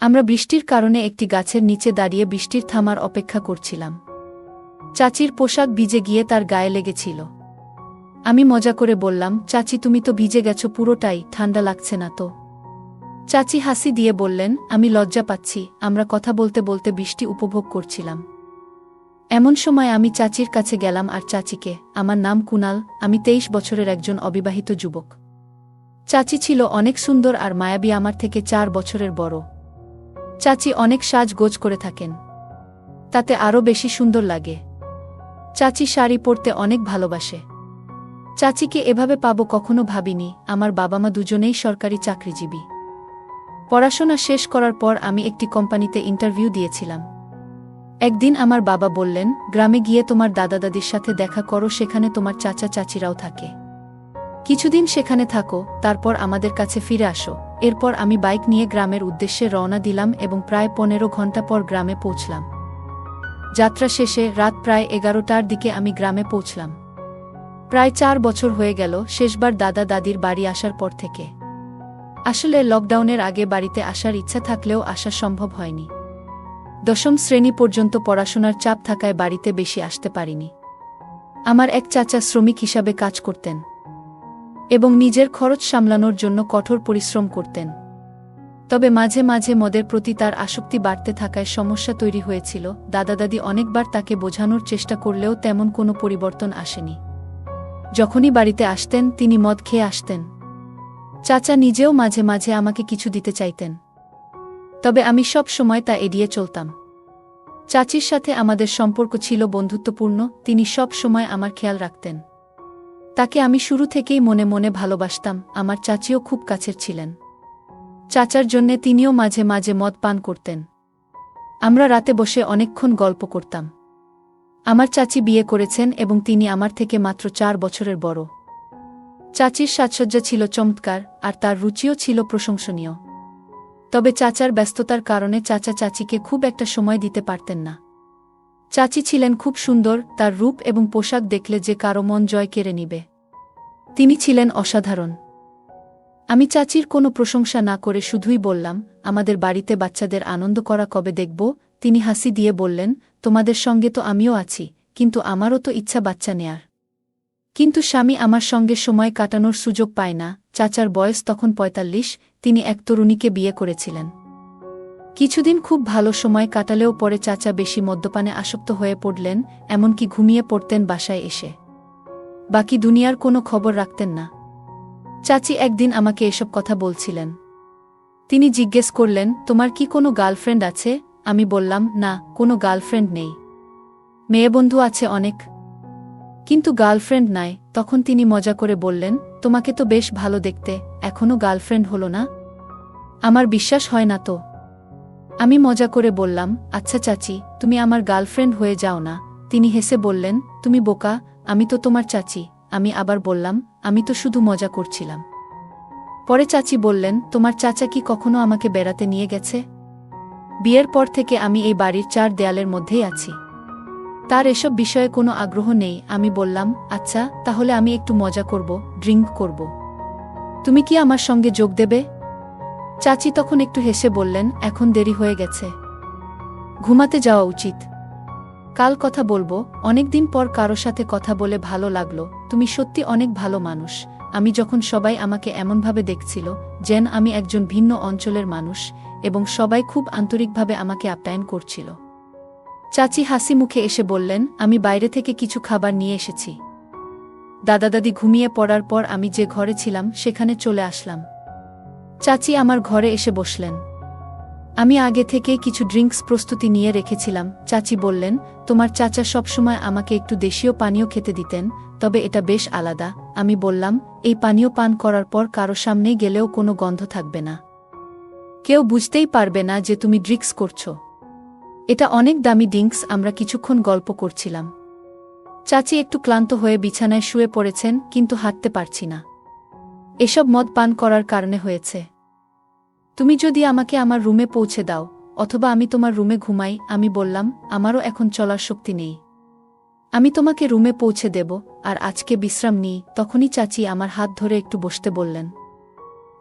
আমরা বৃষ্টির কারণে একটি গাছের নিচে দাঁড়িয়ে বৃষ্টির থামার অপেক্ষা করছিলাম। চাচির পোশাক ভিজে গিয়ে তার গায়ে লেগেছিল। আমি মজা করে বললাম, চাচি তুমি তো ভিজে গেছো পুরোটাই, ঠান্ডা লাগছে না তো? চাচি হাসি দিয়ে বললেন, আমি লজ্জা পাচ্ছি, আমরা কথা বলতে বলতে বৃষ্টি উপভোগ করছিলাম। এমন সময় আমি চাচির কাছে গেলাম আর চাচিকে, আমার নাম কুনাল, আমি 23 বছরের একজন অবিবাহিত যুবক। চাচি ছিল অনেক সুন্দর আর মায়াবী, আমার থেকে 4 বছরের বড়। চাচি অনেক সাজগোজ করে থাকেন, তাতে আরও বেশি সুন্দর লাগে। চাচি শাড়ি পরতে অনেক ভালোবাসে। চাচিকে এভাবে পাবো কখনো ভাবিনি। আমার বাবা মা দুজনেই সরকারি চাকরিজীবী। পড়াশোনা শেষ করার পর আমি একটি কোম্পানিতে ইন্টারভিউ দিয়েছিলাম। একদিন আমার বাবা বললেন, গ্রামে গিয়ে তোমার দাদা দাদির সাথে দেখা করো, সেখানে তোমার চাচা চাচিরাও থাকে। কিছুদিন সেখানে থাকো, তারপর আমাদের কাছে ফিরে আসো। এরপর আমি বাইক নিয়ে গ্রামের উদ্দেশ্যে রওনা দিলাম এবং প্রায় 15 ঘন্টা পর গ্রামে পৌঁছলাম। যাত্রা শেষে রাত প্রায় 11টার দিকে আমি গ্রামে পৌঁছলাম। প্রায় 4 বছর হয়ে গেল শেষবার দাদা দাদির বাড়ি আসার পর থেকে। আসলে লকডাউনের আগে বাড়িতে আসার ইচ্ছা থাকলেও আসা সম্ভব হয়নি। 10ম শ্রেণী পর্যন্ত পড়াশোনার চাপ থাকায় বাড়িতে বেশি আসতে পারিনি। আমার এক চাচা শ্রমিক হিসাবে কাজ করতেন এবং নিজের খরচ সামলানোর জন্য কঠোর পরিশ্রম করতেন। তবে মাঝে মাঝে মদের প্রতি তার আসক্তি বাড়তে থাকায় সমস্যা তৈরি হয়েছিল। দাদা দাদি অনেকবার তাকে বোঝানোর চেষ্টা করলেও তেমন কোনো পরিবর্তন আসেনি। যখনই বাড়িতে আসতেন তিনি মদ খেয়ে আসতেন। চাচা নিজেও মাঝে মাঝে আমাকে কিছু দিতে চাইতেন, তবে আমি সব সময় তা এড়িয়ে চলতাম। চাচির সাথে আমাদের সম্পর্ক ছিল বন্ধুত্বপূর্ণ, তিনি সব সময় আমার খেয়াল রাখতেন। তাকে আমি শুরু থেকেই মনে মনে ভালোবাসতাম। আমার চাচিও খুব কাছের ছিলেন। চাচার জন্যে তিনিও মাঝে মাঝে মদ পান করতেন। আমরা রাতে বসে অনেকক্ষণ গল্প করতাম। আমার চাচি বিয়ে করেছেন এবং তিনি আমার থেকে মাত্র 4 বছরের বড়। চাচির সাজসজ্জা ছিল চমৎকার আর তার রুচিও ছিল প্রশংসনীয়। তবে চাচার ব্যস্ততার কারণে চাচা চাচিকে খুব একটা সময় দিতে পারতেন না। চাচি ছিলেন খুব সুন্দর, তার রূপ এবং পোশাক দেখলে যে কারো মন জয় কেড়ে নিবে। তিনি ছিলেন অসাধারণ। আমি চাচির কোনো প্রশংসা না করে শুধুই বললাম, আমাদের বাড়িতে বাচ্চাদের আনন্দ করা কবে দেখব? তিনি হাসি দিয়ে বললেন, তোমাদের সঙ্গে তো আমিও আছি, কিন্তু আমারও তো ইচ্ছা বাচ্চা নেয়ার। কিন্তু স্বামী আমার সঙ্গে সময় কাটানোর সুযোগ পায় না। চাচার বয়স তখন 45, তিনি এক তরুণীকে বিয়ে করেছিলেন। কিছুদিন খুব ভালো সময় কাটালেও পরে চাচা বেশি মদ্যপানে আসক্ত হয়ে পড়লেন, এমনকি ঘুমিয়ে পড়তেন বাসায় এসে। বাকি দুনিয়ার কোনো খবর রাখতেন না। চাচি একদিন আমাকে এসব কথা বলছিলেন। তিনি জিজ্ঞেস করলেন, তোমার কি কোনো গার্লফ্রেন্ড আছে? আমি বললাম, না, কোনো গার্লফ্রেন্ড নেই। মেয়েবন্ধু আছে অনেক, কিন্তু গার্লফ্রেন্ড নাই। তখন তিনি মজা করে বললেন, তোমাকে তো বেশ ভালো দেখতে, এখনও গার্লফ্রেন্ড হলো না? আমার বিশ্বাস হয় না তো। আমি মজা করে বললাম, আচ্ছা চাচি, তুমি আমার গার্লফ্রেন্ড হয়ে যাও না। তিনি হেসে বললেন, তুমি বোকা, আমি তো তোমার চাচি। আমি আবার বললাম, আমি তো শুধু মজা করছিলাম। পরে চাচি বললেন, তোমার চাচা কি কখনো আমাকে বেড়াতে নিয়ে গেছে? বিয়ের পর থেকে আমি এই বাড়ির 4 দেয়ালের মধ্যেই আছি। তার এসব বিষয়ে কোনো আগ্রহ নেই। আমি বললাম, আচ্ছা, তাহলে আমি একটু মজা করব, ড্রিঙ্ক করব। তুমি কি আমার সঙ্গে যোগ দেবে? চাচি তখন একটু হেসে বললেন, এখন দেরি হয়ে গেছে, ঘুমাতে যাওয়া উচিত। কাল কথা বলবো। অনেকদিন পর কারো সাথে কথা বলে ভালো লাগলো। তুমি সত্যি অনেক ভালো মানুষ। আমি যখন সবাই আমাকে এমনভাবে দেখছিল যেন আমি একজন ভিন্ন অঞ্চলের মানুষ, এবং সবাই খুব আন্তরিকভাবে আমাকে আপ্যায়ন করছিল। চাচি হাসি মুখে এসে বললেন, আমি বাইরে থেকে কিছু খাবার নিয়ে এসেছি। দাদা দাদি ঘুমিয়ে পড়ার পর আমি যে ঘরে ছিলাম সেখানে চলে আসলাম। চাচি আমার ঘরে এসে বসলেন। আমি আগে থেকেই কিছু ড্রিঙ্কস প্রস্তুতি নিয়ে রেখেছিলাম। চাচি বললেন, তোমার চাচা সবসময় আমাকে একটু দেশীয় পানীয় খেতে দিতেন, তবে এটা বেশ আলাদা। আমি বললাম, এই পানীয় পান করার পর কারো সামনে গেলেও কোনো গন্ধ থাকবে না, কেউ বুঝতেই পারবে না যে তুমি ড্রিঙ্কস করছো। এটা অনেক দামি ড্রিঙ্কস। আমরা কিছুক্ষণ গল্প করছিলাম। চাচি একটু ক্লান্ত হয়ে বিছানায় শুয়ে পড়েছেন, কিন্তু হাঁটতে পারছি না। এসব মদ পান করার কারণে হয়েছে। তুমি যদি আমাকে আমার রুমে পৌঁছে দাও, অথবা আমি তোমার রুমে ঘুমাই। আমি বললাম, আমারও এখন চলার শক্তি নেই, আমি তোমাকে রুমে পৌঁছে দেব, আর আজকে বিশ্রাম নিই। তখনই চাচি আমার হাত ধরে একটু বসতে বললেন।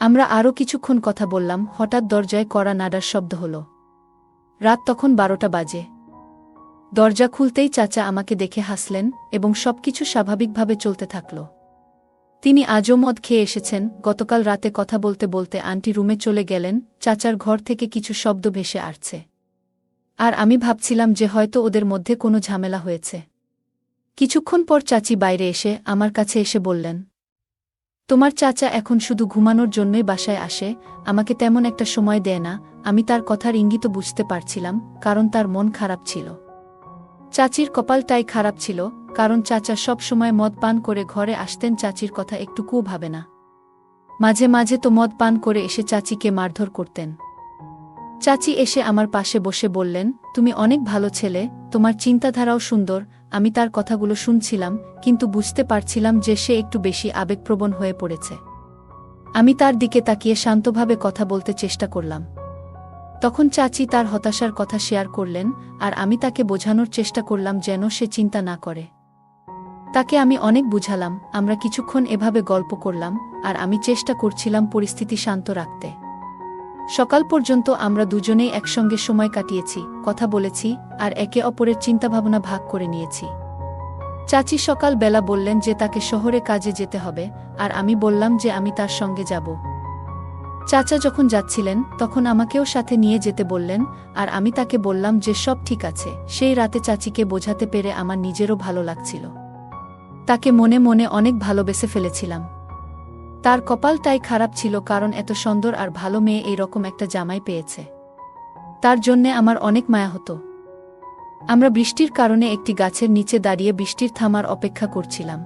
আমরা আরও কিছুক্ষণ কথা বললাম, হঠাৎ দরজায় কড়া নাড়ার শব্দ হল। রাত তখন 12টা বাজে। দরজা খুলতেই চাচা আমাকে দেখে হাসলেন এবং সবকিছু স্বাভাবিকভাবে চলতে থাকল। তিনি আজও মদ খেয়ে এসেছেন। গতকাল রাতে কথা বলতে বলতে আন্টি রুমে চলে গেলেন। চাচার ঘর থেকে কিছু শব্দ ভেসে আসছে, আর আমি ভাবছিলাম যে হয়তো ওদের মধ্যে কোনো ঝামেলা হয়েছে। কিছুক্ষণ পর চাচি বাইরে এসে আমার কাছে এসে বললেন, তোমার চাচা এখন শুধু ঘুমানোর জন্যই বাসায় আসে, আমাকে তেমন একটা সময় দেয় না। আমি তার কথার ইঙ্গিত বুঝতে পারছিলাম, কারণ তার মন খারাপ ছিল। চাচির কপালটাই খারাপ ছিল, কারণ চাচা সব সময় মদ পান করে ঘরে আসতেন। চাচির কথা একটুকুও ভাবে না। মাঝে মাঝে তো মদ পান করে এসে চাচিকে মারধর করতেন। চাচি এসে আমার পাশে বসে বললেন, তুমি অনেক ভালো ছেলে, তোমার চিন্তাধারাও সুন্দর। আমি তার কথাগুলো শুনছিলাম, কিন্তু বুঝতে পারছিলাম যে সে একটু বেশি আবেগপ্রবণ হয়ে পড়েছে। আমি তার দিকে তাকিয়ে শান্তভাবে কথা বলতে চেষ্টা করলাম। তখন চাচি তার হতাশার কথা শেয়ার করলেন, আর আমি তাকে বোঝানোর চেষ্টা করলাম যেন সে চিন্তা না করে। তাকে আমি অনেক বুঝালাম। আমরা কিছুক্ষণ এভাবে গল্প করলাম, আর আমি চেষ্টা করছিলাম পরিস্থিতি শান্ত রাখতে। সকাল পর্যন্ত আমরা দুজনেই একসঙ্গে সময় কাটিয়েছি, কথা বলেছি, আর একে অপরের চিন্তাভাবনা ভাগ করে নিয়েছি। চাচি সকাল বেলা বললেন যে তাকে শহরে কাজে যেতে হবে, আর আমি বললাম যে আমি তার সঙ্গে যাব। চাচা যখন যাচ্ছিলেন তখন আমাকেও সাথে নিয়ে যেতে বললেন, আর আমি তাকে বললাম যে সব ঠিক আছে। সেই রাতে চাচিকে বোঝাতে পেরে আমার নিজেরও ভালো লাগছিল। তাকে মনে মনে অনেক ভালোবেসে ফেলেছিলাম। তার কপালটাই খারাপ ছিল, কারণ এত সুন্দর আর ভালো মেয়ে এইরকম একটা জামাই পেয়েছে। তার জন্যে আমার অনেক মায়া হতো। আমরা বৃষ্টির কারণে একটি গাছের নিচে দাঁড়িয়ে বৃষ্টির থামার অপেক্ষা করছিলাম।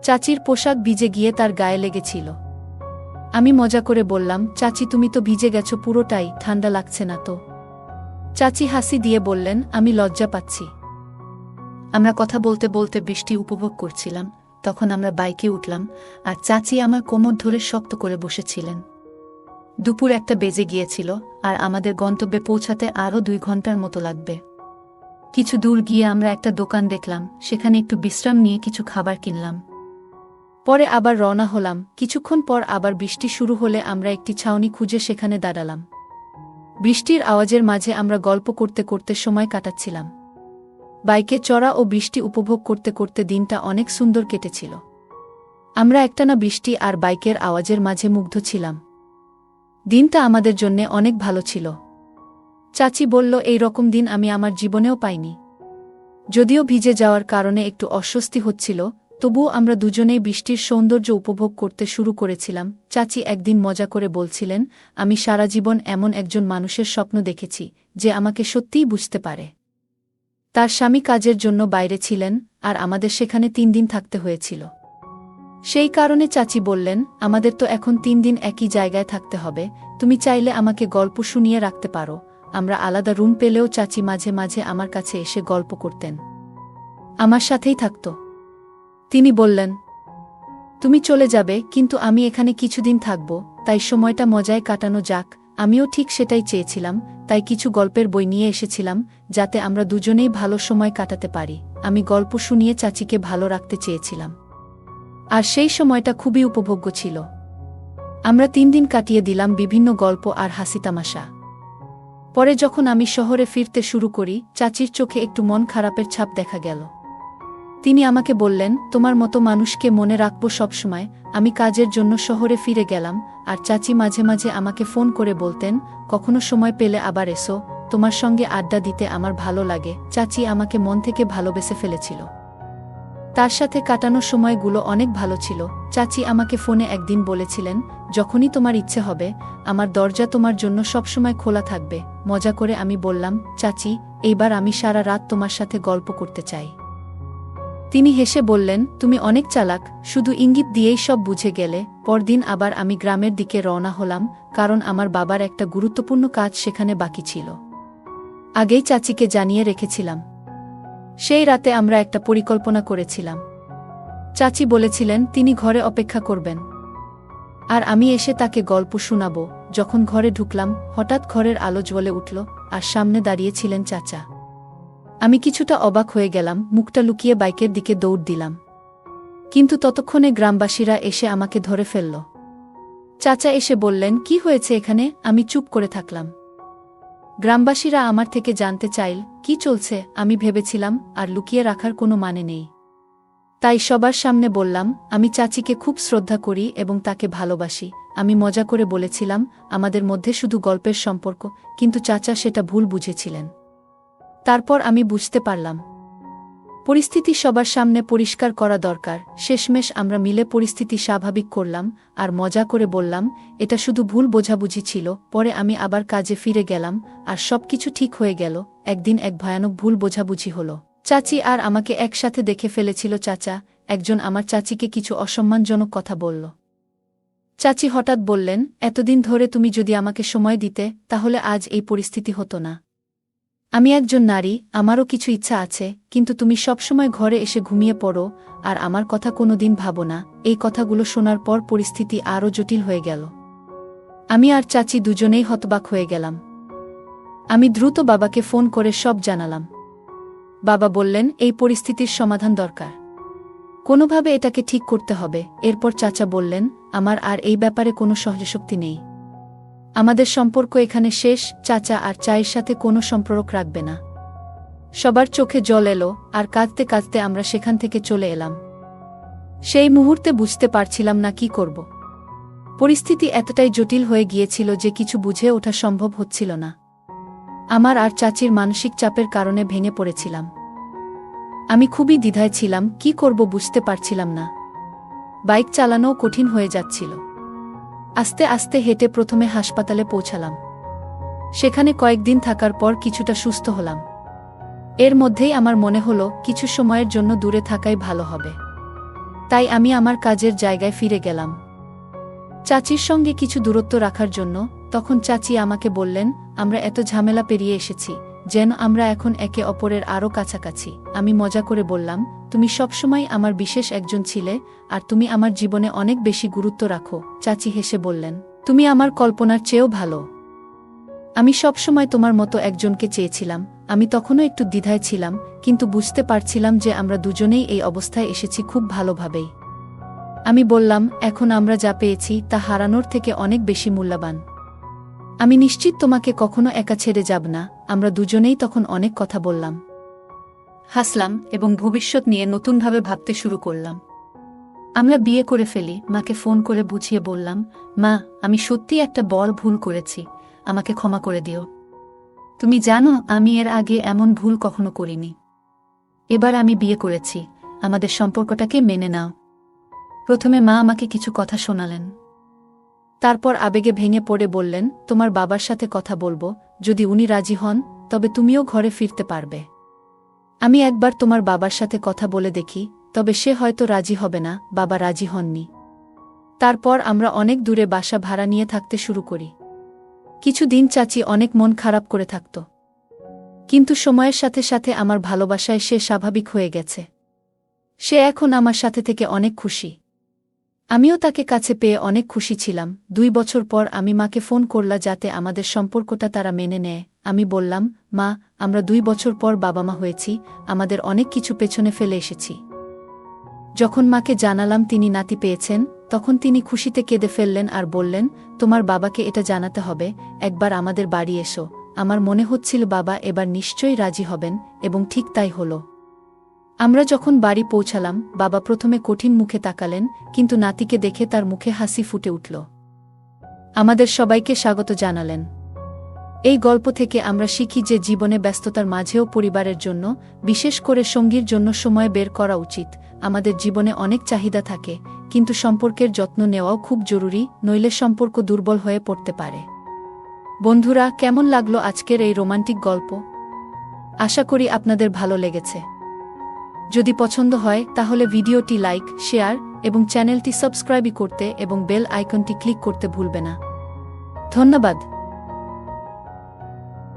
চাচির পোশাক ভিজে গিয়ে তার গায়ে লেগেছিল। আমি মজা করে বললাম, চাচি তুমি তো ভিজে গেছো পুরোটাই, ঠান্ডা লাগছে না তো? চাচি হাসি দিয়ে বললেন, আমি লজ্জা পাচ্ছি। আমরা কথা বলতে বলতে বৃষ্টি উপভোগ করছিলাম। তখন আমরা বাইকে উঠলাম, আর চাচি আমার কোমর ধরে শক্ত করে বসেছিলেন। দুপুর 1টা বেজে গিয়েছিল, আর আমাদের গন্তব্যে পৌঁছাতে আরও 2 ঘন্টার মতো লাগবে। কিছু দূর গিয়ে আমরা একটা দোকান দেখলাম, সেখানে একটু বিশ্রাম নিয়ে কিছু খাবার কিনলাম। পরে আবার রওনা হলাম। কিছুক্ষণ পর আবার বৃষ্টি শুরু হলে আমরা একটি ছাউনি খুঁজে সেখানে দাঁড়ালাম। বৃষ্টির আওয়াজের মাঝে আমরা গল্প করতে করতে সময় কাটাচ্ছিলাম। বাইকে চড়া ও বৃষ্টি উপভোগ করতে করতে দিনটা অনেক সুন্দর কেটেছিল। আমরা একটানা বৃষ্টি আর বাইকের আওয়াজের মাঝে মুগ্ধ ছিলাম। দিনটা আমাদের জন্যে অনেক ভালো ছিল। চাচি বলল, এই রকম দিন আমি আমার জীবনেও পাইনি। যদিও ভিজে যাওয়ার কারণে একটু অস্বস্তি হচ্ছিল, তবুও আমরা দুজনেই বৃষ্টির সৌন্দর্য উপভোগ করতে শুরু করেছিলাম। চাচি একদিন মজা করে বলছিলেন, আমি সারা জীবন এমন একজন মানুষের স্বপ্ন দেখেছি যে আমাকে সত্যিই বুঝতে পারে। তার স্বামী কাজের জন্য বাইরে ছিলেন, আর আমাদের সেখানে 3 দিন থাকতে হয়েছিল। সেই কারণে চাচি বললেন, আমাদের তো এখন 3 দিন একই জায়গায় থাকতে হবে, তুমি চাইলে আমাকে গল্প শুনিয়ে রাখতে পারো। আমরা আলাদা রুম পেলেও চাচি মাঝে মাঝে আমার কাছে এসে গল্প করতেন, আমার সাথেই থাকত। তিনি বললেন, তুমি চলে যাবে, কিন্তু আমি এখানে কিছুদিন থাকব, তাই সময়টা মজায় কাটানো যাক। আমিও ঠিক সেটাই চেয়েছিলাম, তাই কিছু গল্পের বই নিয়ে এসেছিলাম, যাতে আমরা দুজনেই ভালো সময় কাটাতে পারি। আমি গল্প শুনিয়ে চাচিকে ভালো রাখতে চেয়েছিলাম, আর সেই সময়টা খুবই উপভোগ্য ছিল। আমরা 3 দিন কাটিয়ে দিলাম বিভিন্ন গল্প আর হাসি তামাশা। পরে যখন আমি শহরে ফিরতে শুরু করি, চাচির চোখে একটু মন খারাপের ছাপ দেখা গেল। তিনি আমাকে বললেন, তোমার মতো মানুষকে মনে রাখব সবসময়। আমি কাজের জন্য শহরে ফিরে গেলাম, আর চাচি মাঝে মাঝে আমাকে ফোন করে বলতেন, কখনো সময় পেলে আবার এসো, তোমার সঙ্গে আড্ডা দিতে আমার ভালো লাগে। চাচি আমাকে মন থেকে ভালোবেসে ফেলেছিল। তার সাথে কাটানো সময়গুলো অনেক ভালো ছিল। চাচি আমাকে ফোনে একদিন বলেছিলেন, যখনই তোমার ইচ্ছে হবে, আমার দরজা তোমার জন্য সবসময় খোলা থাকবে। মজা করে আমি বললাম, চাচি, এইবার আমি সারা রাত তোমার সাথে গল্প করতে চাই। তিনি হেসে বললেন, তুমি অনেক চালাক, শুধু ইঙ্গিত দিয়েই সব বুঝে গেলে। পরদিন আবার আমি গ্রামের দিকে রওনা হলাম, কারণ আমার বাবার একটা গুরুত্বপূর্ণ কাজ সেখানে বাকি ছিল। আগেই চাচিকে জানিয়ে রেখেছিলাম। সেই রাতে আমরা একটা পরিকল্পনা করেছিলাম। চাচি বলেছিলেন তিনি ঘরে অপেক্ষা করবেন, আর আমি এসে তাকে গল্প শোনাব। যখন ঘরে ঢুকলাম, হঠাৎ ঘরের আলো জ্বলে উঠল, আর সামনে দাঁড়িয়েছিলেন চাচা। আমি কিছুটা অবাক হয়ে গেলাম, মুখটা লুকিয়ে বাইকের দিকে দৌড় দিলাম। কিন্তু ততক্ষণে গ্রামবাসীরা এসে আমাকে ধরে ফেলল। চাচা এসে বললেন, কি হয়েছে এখানে? আমি চুপ করে থাকলাম। গ্রামবাসীরা আমার থেকে জানতে চাইল, কি চলছে। আমি ভেবেছিলাম আর লুকিয়ে রাখার কোনো মানে নেই। তাই সবার সামনে বললাম, আমি চাচিকে খুব শ্রদ্ধা করি এবং তাকে ভালোবাসি। আমি মজা করে বলেছিলাম, আমাদের মধ্যে শুধু গল্পের সম্পর্ক, কিন্তু চাচা সেটা ভুল বুঝেছিলেন। তারপর আমি বুঝতে পারলাম, পরিস্থিতি সবার সামনে পরিষ্কার করা দরকার। শেষমেশ আমরা মিলে পরিস্থিতি স্বাভাবিক করলাম আর মজা করে বললাম, এটা শুধু ভুল বোঝাবুঝি ছিল। পরে আমি আবার কাজে ফিরে গেলাম আর সবকিছু ঠিক হয়ে গেল। একদিন এক ভয়ানক ভুল বোঝাবুঝি হলো। চাচি আর আমাকে একসাথে দেখে ফেলেছিল। একজন আমার চাচিকে কিছু অসম্মানজনক কথা বলল। চাচি হঠাৎ বললেন, এতদিন ধরে তুমি যদি আমাকে সময় দিতে, তাহলে আজ এই পরিস্থিতি হতো না। আমি একজন নারী, আমারও কিছু ইচ্ছা আছে, কিন্তু তুমি সবসময় ঘরে এসে ঘুমিয়ে পড়ো আর আমার কথা কোনোদিন ভাবো না। এই কথাগুলো শোনার পর পরিস্থিতি আরও জটিল হয়ে গেল। আমি আর চাচি দুজনেই হতবাক হয়ে গেলাম। আমি দ্রুত বাবাকে ফোন করে সব জানালাম। বাবা বললেন, এই পরিস্থিতির সমাধান দরকার, কোনোভাবে এটাকে ঠিক করতে হবে। এরপর চাচা বললেন, আমার আর এই ব্যাপারে কোনো সহ্যশক্তি নেই। আমাদের সম্পর্ক এখানে শেষ। চাচা আর চায়ের সাথে কোনো সম্পর্ক রাখবে না। সবার চোখে জল এলো আর কাঁদতে কাঁদতে আমরা সেখান থেকে চলে এলাম। সেই মুহূর্তে বুঝতে পারছিলাম না কি করব। পরিস্থিতি এতটাই জটিল হয়ে গিয়েছিল যে কিছু বুঝে ওঠা সম্ভব হচ্ছিল না। আমার আর চাচির মানসিক চাপের কারণে ভেঙে পড়েছিলাম। আমি খুবই দ্বিধায় ছিলাম, কি করব বুঝতে পারছিলাম না। বাইক চালানোও কঠিন হয়ে যাচ্ছিল। আস্তে আস্তে হেঁটে প্রথমে হাসপাতালে পৌঁছালাম। সেখানে কয়েকদিন থাকার পর কিছুটা সুস্থ হলাম। এর মধ্যেই আমার মনে হলো, কিছু সময়ের জন্য দূরে থাকাই ভালো হবে। তাই আমি আমার কাজের জায়গায় ফিরে গেলাম, চাচির সঙ্গে কিছু দূরত্ব রাখার জন্য। তখন চাচি আমাকে বললেন, আমরা এত ঝামেলা পেরিয়ে এসেছি, যেন আমরা এখন একে অপরের আরও কাছাকাছি। আমি মজা করে বললাম, তুমি সবসময় আমার বিশেষ একজন ছিলে আর তুমি আমার জীবনে অনেক বেশি গুরুত্ব রাখো। চাচি হেসে বললেন, তুমি আমার কল্পনার চেয়েও ভালো। আমি সবসময় তোমার মতো একজনকে চেয়েছিলাম। আমি তখনও একটু দ্বিধায় ছিলাম, কিন্তু বুঝতে পারছিলাম যে আমরা দুজনেই এই অবস্থায় এসেছি খুব ভালোভাবেই। আমি বললাম, এখন আমরা যা পেয়েছি তা হারানোর থেকে অনেক বেশি মূল্যবান। আমি নিশ্চিত তোমাকে কখনো একা ছেড়ে যাব না। আমরা দুজনেই তখন অনেক কথা বললাম, হাসলাম এবং ভবিষ্যৎ নিয়ে নতুনভাবে ভাবতে শুরু করলাম। আমরা বিয়ে করে ফেলি। মাকে ফোন করে বুঝিয়ে বললাম, মা, আমি সত্যি একটা বড় ভুল করেছি, আমাকে ক্ষমা করে দিও। তুমি জানো, আমি এর আগে এমন ভুল কখনো করিনি। এবার আমি বিয়ে করেছি, আমাদের সম্পর্কটাকে মেনে নাও। প্রথমে মা আমাকে কিছু কথা শোনালেন। তারপর আবেগে ভেঙে পড়ে বললেন, তোমার বাবার সাথে কথা বলবো, যদি উনি রাজি হন তবে তুমিও ঘরে ফিরতে পারবে। আমি একবার তোমার বাবার সাথে কথা বলে দেখি, তবে সে হয়তো রাজি হবে না। বাবা রাজি হননি। তারপর আমরা অনেক দূরে বাসা ভাড়া নিয়ে থাকতে শুরু করি। কিছুদিন চাচি অনেক মন খারাপ করে থাকত, কিন্তু সময়ের সাথে সাথে আমার ভালোবাসায় সে স্বাভাবিক হয়ে গেছে। সে এখন আমার সাথে থেকে অনেক খুশি। আমিও তাকে কাছে পেয়ে অনেক খুশি ছিলাম। 2 বছর পর আমি মাকে ফোন করলা যাতে আমাদের সম্পর্কটা তারা মেনে নেয়। আমি বললাম, মা, আমরা 2 বছর পর বাবা মা হয়েছি, আমাদের অনেক কিছু পেছনে ফেলে এসেছি। যখন মাকে জানালাম তিনি নাতি পেয়েছেন, তখন তিনি খুশিতে কেঁদে ফেললেন আর বললেন, তোমার বাবাকে এটা জানাতে হবে, একবার আমাদের বাড়ি এসো। আমার মনে হচ্ছিল বাবা এবার নিশ্চয়ই রাজি হবেন, এবং ঠিক তাই হলো। আমরা যখন বাড়ি পৌঁছালাম, বাবা প্রথমে কঠিন মুখে তাকালেন, কিন্তু নাতিকে দেখে তার মুখে হাসি ফুটে উঠল। আমাদের সবাইকে স্বাগত জানালেন। এই গল্প থেকে আমরা শিখি যে জীবনে ব্যস্ততার মাঝেও পরিবারের জন্য, বিশেষ করে সঙ্গীর জন্য সময় বের করা উচিত। আমাদের জীবনে অনেক চাহিদা থাকে, কিন্তু সম্পর্কের যত্ন নেওয়াও খুব জরুরি, নইলে সম্পর্ক দুর্বল হয়ে পড়তে পারে। বন্ধুরা, কেমন লাগলো আজকের এই রোমান্টিক গল্প? আশা করি আপনাদের ভালো লেগেছে। যদি পছন্দ হয় তাহলে ভিডিওটি লাইক, শেয়ার এবং চ্যানেলটি সাবস্ক্রাইব করতে এবং বেল আইকনটি ক্লিক করতে ভুলবে না। ধন্যবাদ।